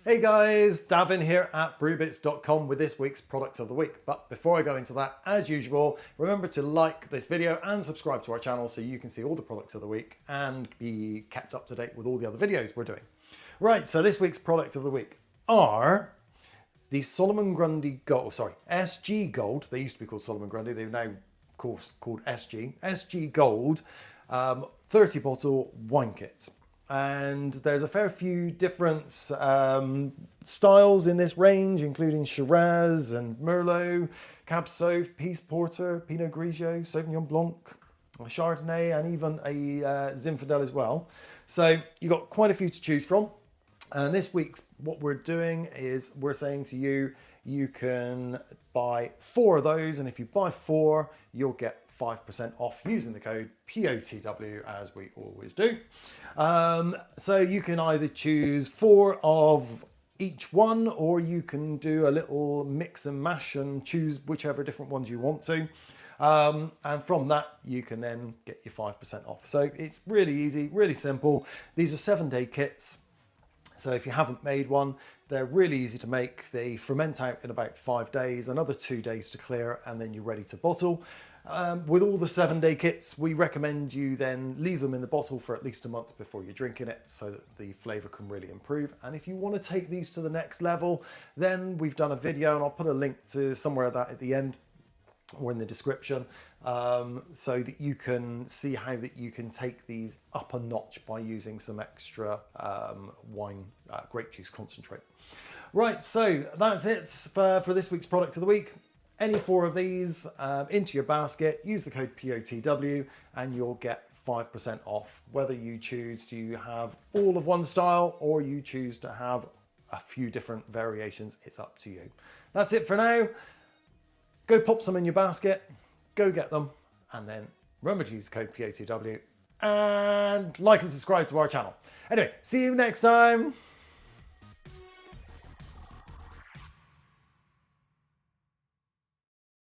Hey guys, Davin here at brewbits.com with this week's product of the week. But before I go into that, as usual, remember to like this video and subscribe to our channel so you can see all the products of the week and be kept up to date with all the other videos we're doing. Right, so this week's product of the week are the Solomon Grundy Gold, SG Gold. They used to be called Solomon Grundy, they're now of course called SG Gold 30 bottle wine kits. And there's a fair few different styles in this range, including Shiraz and Merlot, Cab Sauv, Peace Porter, Pinot Grigio, Sauvignon Blanc, Chardonnay, and even a Zinfandel as well. So you've got quite a few to choose from. And this week's what we're doing is we're saying to you, you can buy 4 of those, and if you buy 4, you'll get 5% off using the code POTW, as we always do. So you can either choose 4 of each one, or you can do a little mix and mash and choose whichever different ones you want to. And from that, you can then get your 5% off. So it's really easy, really simple. These are 7-day kits. So if you haven't made one, they're really easy to make. They ferment out in about 5 days, another 2 days to clear, and then you're ready to bottle. With all the 7-day kits, we recommend you then leave them in the bottle for at least a month before you're drinking it so that the flavour can really improve. And if you want to take these to the next level, then we've done a video, and I'll put a link to somewhere of that at the end or in the description, so that you can see how that you can take these up a notch by using some extra wine grape juice concentrate. Right, so that's it for this week's product of the week. Any 4 of these into your basket, use the code POTW, and you'll get 5% off. Whether you choose to have all of one style or you choose to have a few different variations, it's up to you. That's it for now. Go pop some in your basket, go get them, and then remember to use code POTW and like and subscribe to our channel. Anyway, see you next time.